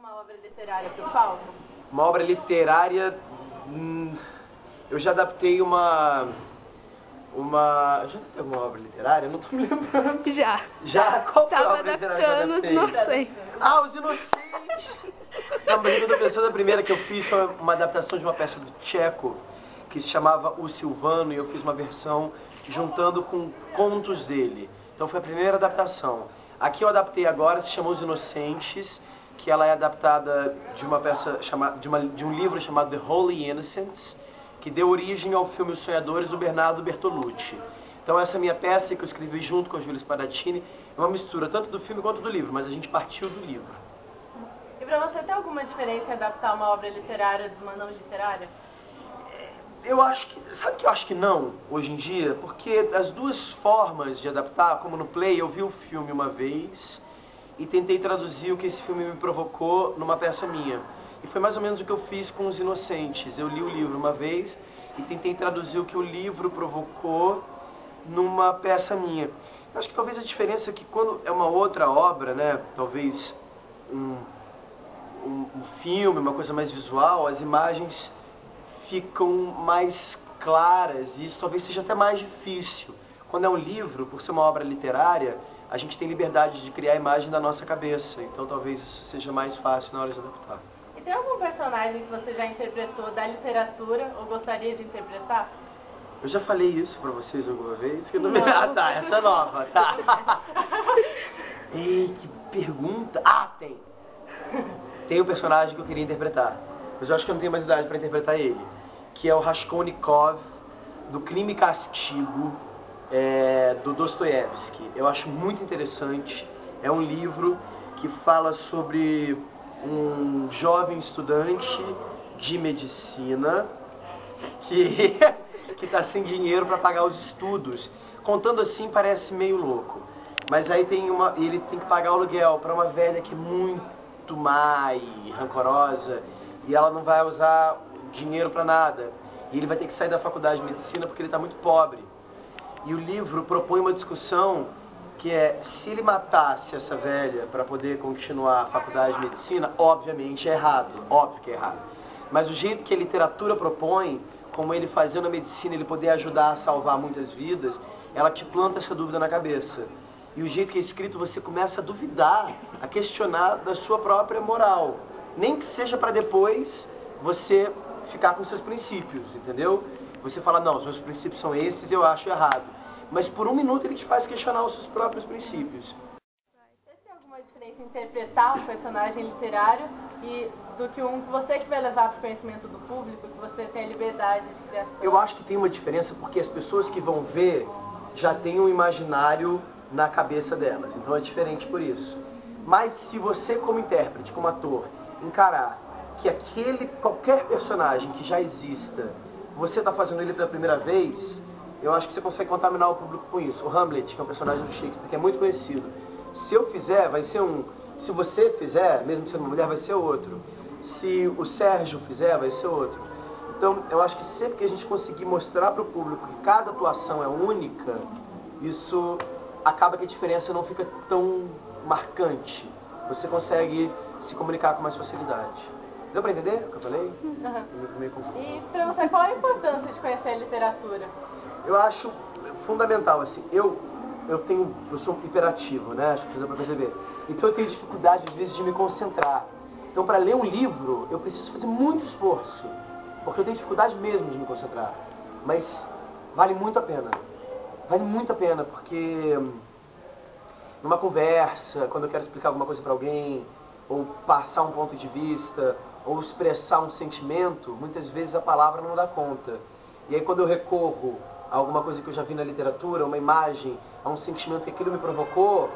uma obra literária para o palco? Uma obra literária... eu já adaptei uma... Já adaptei alguma obra literária? Eu não tô me lembrando. Já? Qual foi a obra literária que eu adaptei? Não sei. Ah, Os Inocentes! Não, mas eu tô pensando, a primeira que eu fiz foi uma adaptação de uma peça do Tcheco, que se chamava O Silvano, e eu fiz uma versão juntando com contos dele. Então foi a primeira adaptação. Aqui eu adaptei agora, se chama Os Inocentes, que ela é adaptada de uma peça de um livro chamado The Holy Innocents, que deu origem ao filme Os Sonhadores, do Bernardo Bertolucci. Então essa minha peça, que eu escrevi junto com a Júlia Spadaccini, é uma mistura tanto do filme quanto do livro, mas a gente partiu do livro. E para você, tem alguma diferença em adaptar uma obra literária de uma não literária? Eu acho que... Sabe que eu acho que não, hoje em dia? Porque as duas formas de adaptar, como no Play, eu vi o filme uma vez e tentei traduzir o que esse filme me provocou numa peça minha. E foi mais ou menos o que eu fiz com Os Inocentes. Eu li o livro uma vez e tentei traduzir o que o livro provocou numa peça minha. Eu acho que talvez a diferença é que quando é uma outra obra, né, talvez um filme, uma coisa mais visual, as imagens ficam mais claras e isso talvez seja até mais difícil. Quando é um livro, por ser uma obra literária, a gente tem liberdade de criar a imagem da nossa cabeça, então talvez isso seja mais fácil na hora de adaptar. E tem algum personagem que você já interpretou da literatura ou gostaria de interpretar? Eu já falei isso pra vocês alguma vez? Que eu não me... Ah, tá, essa é nova, tá. Ei, que pergunta. Ah, tem. Tem um personagem que eu queria interpretar, mas eu acho que eu não tenho mais idade pra interpretar ele, que é o Raskolnikov, do Crime e Castigo, do Dostoiévski. Eu acho muito interessante. É um livro que fala sobre um jovem estudante de medicina que está sem dinheiro para pagar os estudos. Contando assim parece meio louco, mas aí ele tem que pagar o aluguel para uma velha que é muito má e rancorosa, e ela não vai usar dinheiro para nada. E ele vai ter que sair da faculdade de medicina porque ele está muito pobre. E o livro propõe uma discussão que é, se ele matasse essa velha para poder continuar a faculdade de medicina, obviamente é errado, óbvio que é errado. Mas o jeito que a literatura propõe, como ele fazendo a medicina, ele poder ajudar a salvar muitas vidas, ela te planta essa dúvida na cabeça. E o jeito que é escrito, você começa a duvidar, a questionar da sua própria moral. Nem que seja para depois você ficar com seus princípios, entendeu? Você fala, não, os meus princípios são esses, eu acho errado. Mas por um minuto ele te faz questionar os seus próprios princípios. Você tem alguma diferença em interpretar um personagem literário do que um que você que vai levar para o conhecimento do público, que você tem a liberdade de criação? Eu acho que tem uma diferença porque as pessoas que vão ver já têm um imaginário na cabeça delas. Então é diferente por isso. Mas se você como intérprete, como ator, encarar que qualquer personagem que já exista, você está fazendo ele pela primeira vez, eu acho que você consegue contaminar o público com isso. O Hamlet, que é um personagem do Shakespeare, que é muito conhecido. Se eu fizer, vai ser um. Se você fizer, mesmo sendo uma mulher, vai ser outro. Se o Sérgio fizer, vai ser outro. Então, eu acho que sempre que a gente conseguir mostrar para o público que cada atuação é única, isso acaba que a diferença não fica tão marcante. Você consegue se comunicar com mais facilidade. Deu para entender o que eu falei? Uhum. Meio confuso. E para você, qual a importância de conhecer a literatura? Eu acho fundamental, assim, eu sou hiperativo, né, acho que você dá pra perceber. Então eu tenho dificuldade, às vezes, de me concentrar. Então, para ler um livro, eu preciso fazer muito esforço, porque eu tenho dificuldade mesmo de me concentrar. Mas vale muito a pena. Vale muito a pena, porque numa conversa, quando eu quero explicar alguma coisa para alguém, ou passar um ponto de vista, ou expressar um sentimento, muitas vezes a palavra não dá conta. E aí quando eu recorro a alguma coisa que eu já vi na literatura, uma imagem, a um sentimento que aquilo me provocou,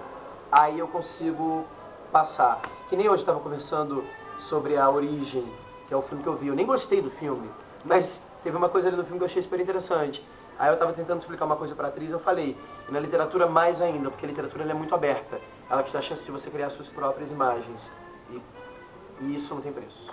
aí eu consigo passar. Que nem hoje estava conversando sobre A Origem, que é o filme que eu vi. Eu nem gostei do filme, mas teve uma coisa ali no filme que eu achei super interessante. Aí eu estava tentando explicar uma coisa para a atriz, eu falei, e na literatura mais ainda, porque a literatura ela é muito aberta. Ela te dá a chance de você criar suas próprias imagens. E isso não tem preço.